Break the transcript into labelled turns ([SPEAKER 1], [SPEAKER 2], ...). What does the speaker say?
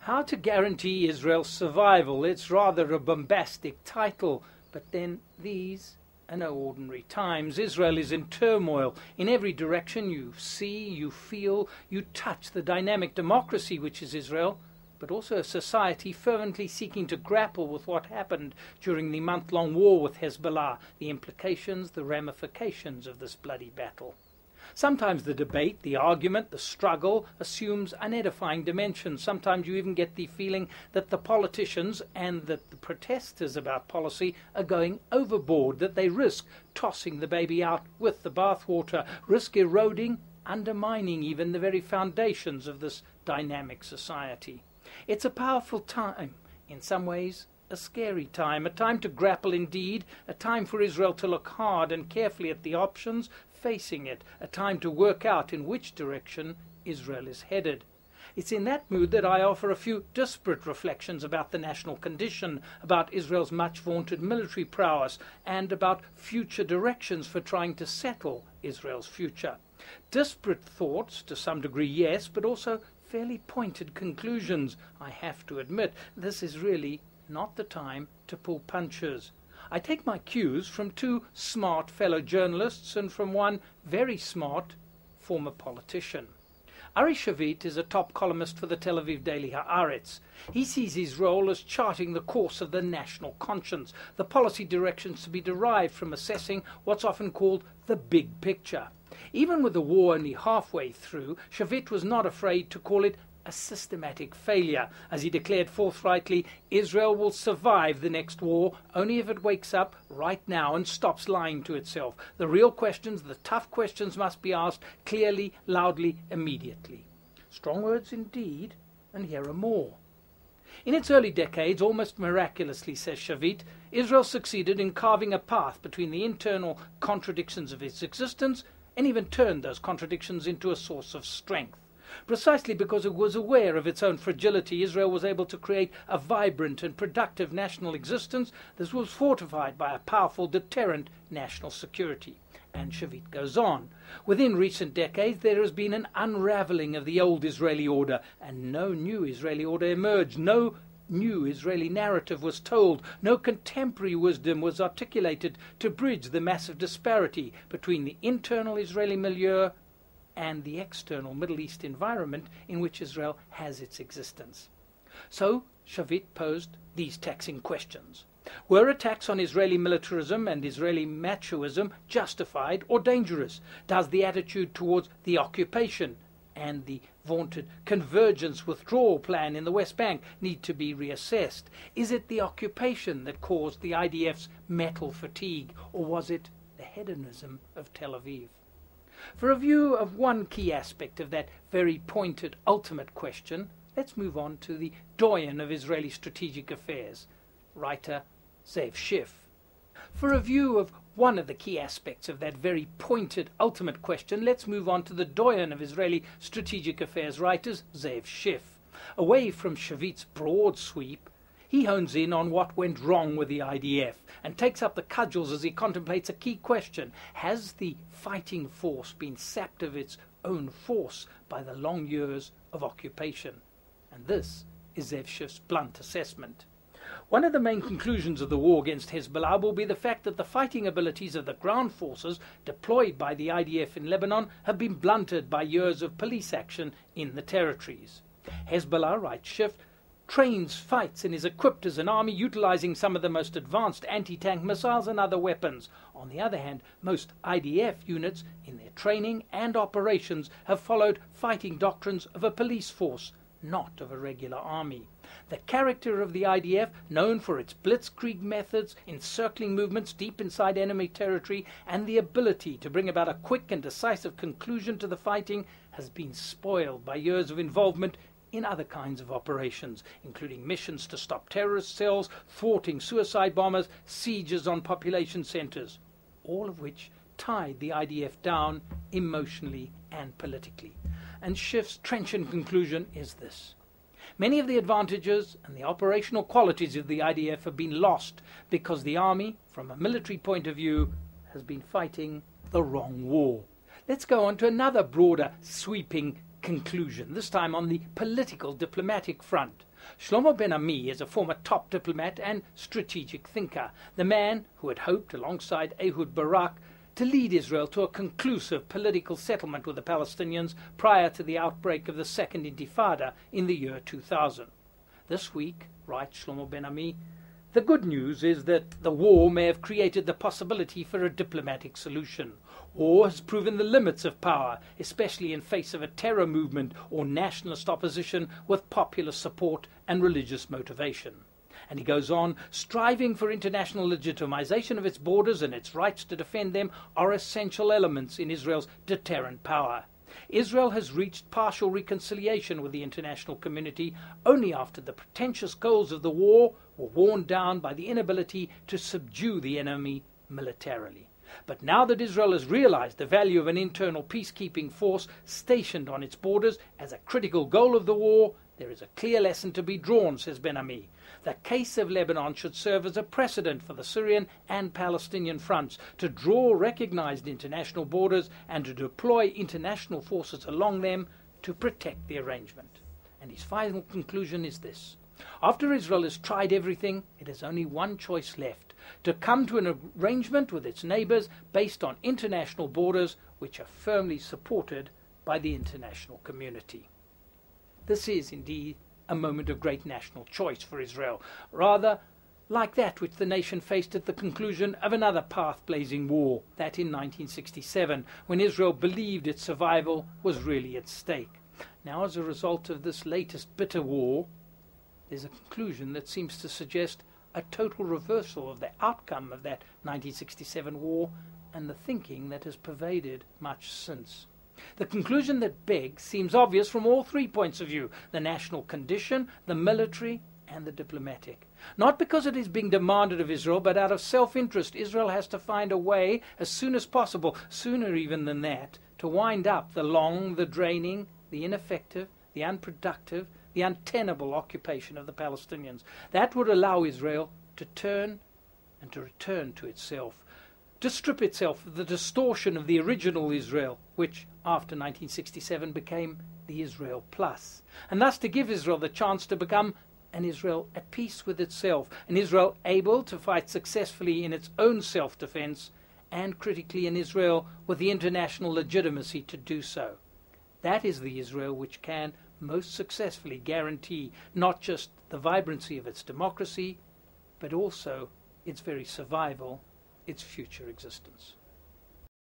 [SPEAKER 1] How to Guarantee Israel's Survival. It's rather a bombastic title, but then these are no ordinary times. Israel is in turmoil. In every direction you see, you feel, you touch the dynamic democracy which is Israel, but also a society fervently seeking to grapple with what happened during the month-long war with Hezbollah, the implications, the ramifications of this bloody battle. Sometimes the debate, the argument, the struggle assumes unedifying dimensions. Sometimes you even get the feeling that the politicians and that the protesters about policy are going overboard, that they risk tossing the baby out with the bathwater, risk eroding, undermining even the very foundations of this dynamic society. It's a powerful time, in some ways a scary time, a time to grapple indeed, a time for Israel to look hard and carefully at the options facing it, a time to work out in which direction Israel is headed. It's in that mood that I offer a few disparate reflections about the national condition, about Israel's much vaunted military prowess, and about future directions for trying to settle Israel's future. Disparate thoughts, to some degree, yes, but also fairly pointed conclusions. I have to admit, this is really not the time to pull punches. I take my cues from two smart fellow journalists and from one very smart former politician. Ari Shavit is a top columnist for the Tel Aviv daily Haaretz. He sees his role as charting the course of the national conscience, the policy directions to be derived from assessing what's often called the big picture. Even with the war only halfway through, Shavit was not afraid to call it a systematic failure. As he declared forthrightly, Israel will survive the next war only if it wakes up right now and stops lying to itself. The real questions, the tough questions must be asked clearly, loudly, immediately. Strong words indeed, and here are more. In its early decades, almost miraculously, says Shavit, Israel succeeded in carving a path between the internal contradictions of its existence and even turned those contradictions into a source of strength. Precisely because it was aware of its own fragility, Israel was able to create a vibrant and productive national existence that was fortified by a powerful deterrent national security. And Shavit goes on. Within recent decades, there has been an unraveling of the old Israeli order, and no new Israeli order emerged. No new Israeli narrative was told. No contemporary wisdom was articulated to bridge the massive disparity between the internal Israeli milieu and the external Middle East environment in which Israel has its existence. So Shavit posed these taxing questions. Were attacks on Israeli militarism and Israeli machoism justified or dangerous? Does the attitude towards the occupation and the vaunted convergence withdrawal plan in the West Bank need to be reassessed? Is it the occupation that caused the IDF's metal fatigue, or was it the hedonism of Tel Aviv? For a view of one key aspect of that very pointed ultimate question, let's move on to the doyen of Israeli strategic affairs, writer Zev Schiff. For a view of one of the key aspects of that very pointed ultimate question, let's move on to the doyen of Israeli strategic affairs writers, Zev Schiff. Away from Shavit's broad sweep, he hones in on what went wrong with the IDF and takes up the cudgels as he contemplates a key question. Has the fighting force been sapped of its own force by the long years of occupation? And this is Zev Schiff's blunt assessment. One of the main conclusions of the war against Hezbollah will be the fact that the fighting abilities of the ground forces deployed by the IDF in Lebanon have been blunted by years of police action in the territories. Hezbollah, writes Schiff, trains, fights, and is equipped as an army utilizing some of the most advanced anti-tank missiles and other weapons. On the other hand, most IDF units in their training and operations have followed fighting doctrines of a police force, not of a regular army. The character of the IDF, known for its blitzkrieg methods, encircling movements deep inside enemy territory, and the ability to bring about a quick and decisive conclusion to the fighting, has been spoiled by years of involvement in other kinds of operations, including missions to stop terrorist cells, thwarting suicide bombers, sieges on population centers, all of which tied the IDF down emotionally and politically. And Schiff's trenchant conclusion is this: many of the advantages and the operational qualities of the IDF have been lost because the army, from a military point of view, has been fighting the wrong war. Let's go on to another broader, sweeping conclusion, this time on the political diplomatic front. Shlomo Ben-Ami is a former top diplomat and strategic thinker, the man who had hoped, alongside Ehud Barak, to lead Israel to a conclusive political settlement with the Palestinians prior to the outbreak of the Second Intifada in the year 2000. This week, writes Shlomo Ben-Ami, the good news is that the war may have created the possibility for a diplomatic solution. War has proven the limits of power, especially in face of a terror movement or nationalist opposition with popular support and religious motivation. And he goes on, striving for international legitimization of its borders and its rights to defend them are essential elements in Israel's deterrent power. Israel has reached partial reconciliation with the international community only after the pretentious goals of the war were worn down by the inability to subdue the enemy militarily. But now that Israel has realized the value of an internal peacekeeping force stationed on its borders as a critical goal of the war, there is a clear lesson to be drawn, says Ben-Ami. The case of Lebanon should serve as a precedent for the Syrian and Palestinian fronts to draw recognized international borders and to deploy international forces along them to protect the arrangement. And his final conclusion is this. After Israel has tried everything, it has only one choice left, to come to an arrangement with its neighbors based on international borders which are firmly supported by the international community. This is indeed a moment of great national choice for Israel, rather like that which the nation faced at the conclusion of another path-blazing war, that in 1967, when Israel believed its survival was really at stake. Now, as a result of this latest bitter war, there's a conclusion that seems to suggest a total reversal of the outcome of that 1967 war and the thinking that has pervaded much since. The conclusion that begs seems obvious from all 3 points of view, the national condition, the military, and the diplomatic. Not because it is being demanded of Israel, but out of self-interest, Israel has to find a way as soon as possible, sooner even than that, to wind up the long, the draining, the ineffective, the unproductive, the untenable occupation of the Palestinians. That would allow Israel to turn and to return to itself, to strip itself of the distortion of the original Israel, which after 1967 became the Israel Plus, and thus to give Israel the chance to become an Israel at peace with itself, an Israel able to fight successfully in its own self-defense, and critically an Israel with the international legitimacy to do so. That is the Israel which can most successfully guarantee not just the vibrancy of its democracy, but also its very survival, its future existence.